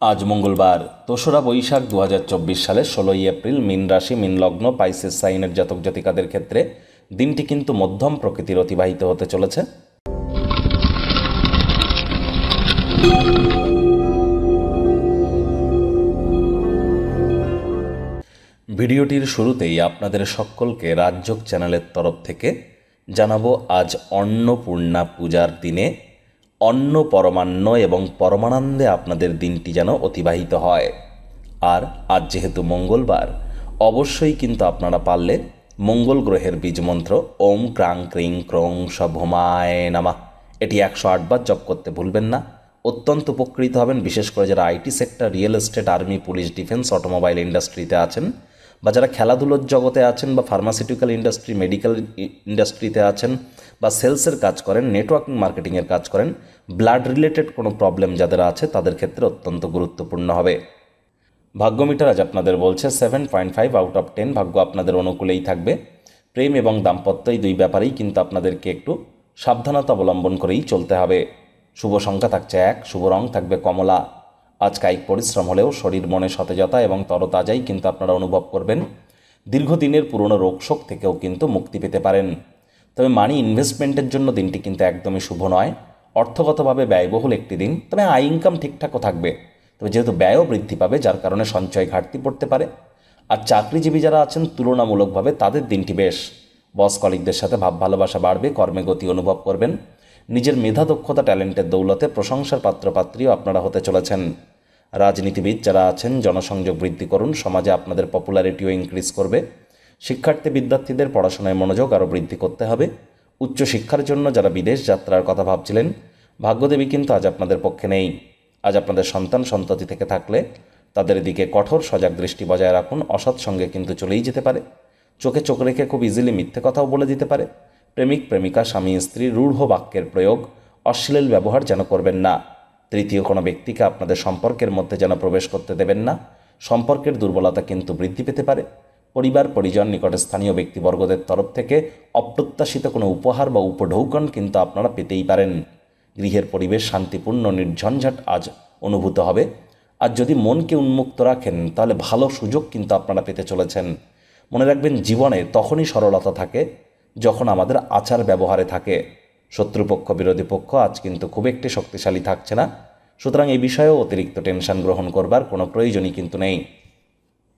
আজ মঙ্গলবার ২রা বৈশাখ ২০২৪ সালের ১৬ই এপ্রিল মীন রাশি মীন লগ্ন পাইসেস সাইনের জাতক জাতিকাদের ক্ষেত্রে দিনটি কিন্তু মধ্যম প্রকৃতির অতিবাহিত হতে চলেছে। ভিডিওটির শুরুতেই আপনাদের সকলকে রাজযোগ চ্যানেলের তরফ থেকে জানাবো আজ অন্নপূর্ণা পূজার দিনে অন্ন পরমান্ন এবং পরমানন্দে আপনাদের দিনটি যেন অতিবাহিত হয়। আর আজ যেহেতু মঙ্গলবার, অবশ্যই কিন্তু আপনারা পারলে মঙ্গল গ্রহের বীজমন্ত্র ওম ক্রাং ক্রিং ক্রং সভমায় নামা এটি ১০৮ বার জপ করতে ভুলবেন না। অত্যন্ত উপকৃত হবেন, বিশেষ করে যারা IT sector, real estate, army, police, defence, automobile ইন্ডাস্ট্রিতে আছেন, বা যারা খেলাধুলোর জগতে আছেন, বা ফার্মাসিউটিক্যাল ইন্ডাস্ট্রি, মেডিকেল ইন্ডাস্ট্রিতে আছেন, বা সেলসের কাজ করেন, নেটওয়ার্কিং মার্কেটিংয়ের কাজ করেন, ব্লাড রিলেটেড কোনো প্রবলেম যাদের আছে তাদের ক্ষেত্রে অত্যন্ত গুরুত্বপূর্ণ হবে। ভাগ্য মিটার আজ আপনাদের বলছে 7.5 আউট অফ 10। ভাগ্য আপনাদের অনুকূলেই থাকবে। প্রেম এবং দাম্পত্য এই দুই ব্যাপারেই কিন্তু আপনাদেরকে একটু সাবধানতা অবলম্বন করেই চলতে হবে। শুভ সংখ্যা থাকছে 1, শুভ রং থাকবে কমলা। আজ কায়িক পরিশ্রম হলেও শরীর মনে সতেজতা এবং তরতাজাই কিন্তু আপনারা অনুভব করবেন। দীর্ঘদিনের পুরনো রোগশোক থেকেও কিন্তু মুক্তি পেতে পারেন। তবে মানি ইনভেস্টমেন্টের জন্য দিনটি কিন্তু একদমই শুভ নয়। অর্থগতভাবে ব্যয়বহুল একটি দিন, তবে আয় ইনকাম ঠিকঠাকও থাকবে, তবে যেহেতু ব্যয়ও বৃদ্ধি পাবে যার কারণে সঞ্চয় ঘাটতি পড়তে পারে। আর চাকরিজীবী যারা আছেন তুলনামূলকভাবে তাদের দিনটি বেশ। বস কলিগদের সাথে ভাব ভালোবাসা বাড়বে, কর্মে গতি অনুভব করবেন। নিজের মেধা দক্ষতা ট্যালেন্টের দৌলতে প্রশংসার পাত্রপাত্রীও আপনারা হতে চলেছেন। রাজনীতিবিদ যারা আছেন জনসংযোগ বৃদ্ধি করুন, সমাজে আপনাদের পপুলারিটিও ইনক্রিজ করবে। শিক্ষার্থী বিদ্যার্থীদের পড়াশোনায় মনোযোগ আরও বৃদ্ধি করতে হবে। উচ্চশিক্ষার জন্য যারা বিদেশ যাত্রার কথা ভাবছিলেন, ভাগ্যদেবী কিন্তু আজ আপনাদের পক্ষে নেই। আজ আপনাদের সন্তান সন্ততি থেকে থাকলে তাদের দিকে কঠোর সজাগ দৃষ্টি বজায় রাখুন। অসৎ সঙ্গে কিন্তু চলেই যেতে পারে। চোখে চোখ রেখে খুব ইজিলি মিথ্যে কথাও বলে দিতে পারে। প্রেমিক প্রেমিকা, স্বামী স্ত্রী রূঢ় বাক্যের প্রয়োগ, অশ্লীল ব্যবহার যেন করবেন না। তৃতীয় কোনো ব্যক্তিকে আপনাদের সম্পর্কের মধ্যে যেন প্রবেশ করতে দেবেন না। সম্পর্কের দুর্বলতা কিন্তু বৃদ্ধি পেতে পারে। পরিবার পরিজন, নিকটে স্থানীয় ব্যক্তিবর্গদের তরফ থেকে অপ্রত্যাশিত কোনো উপহার বা উপঢৌকন কিন্তু আপনারা পেতেই পারেন। গৃহের পরিবেশ শান্তিপূর্ণ, নির্ঝঞ্ঝাট আজ অনুভূত হবে। আর যদি মনকে উন্মুক্ত রাখেন তাহলে ভালো সুযোগ কিন্তু আপনারা পেতে চলেছেন। মনে রাখবেন, জীবনে তখনই সরলতা থাকে যখন আমাদের আচার ব্যবহারে থাকে। শত্রুপক্ষ বিরোধী পক্ষ আজ কিন্তু খুব একটি শক্তিশালী থাকছে না, সুতরাং এই বিষয়েও অতিরিক্ত টেনশন গ্রহণ করবার কোনো প্রয়োজনই কিন্তু নেই।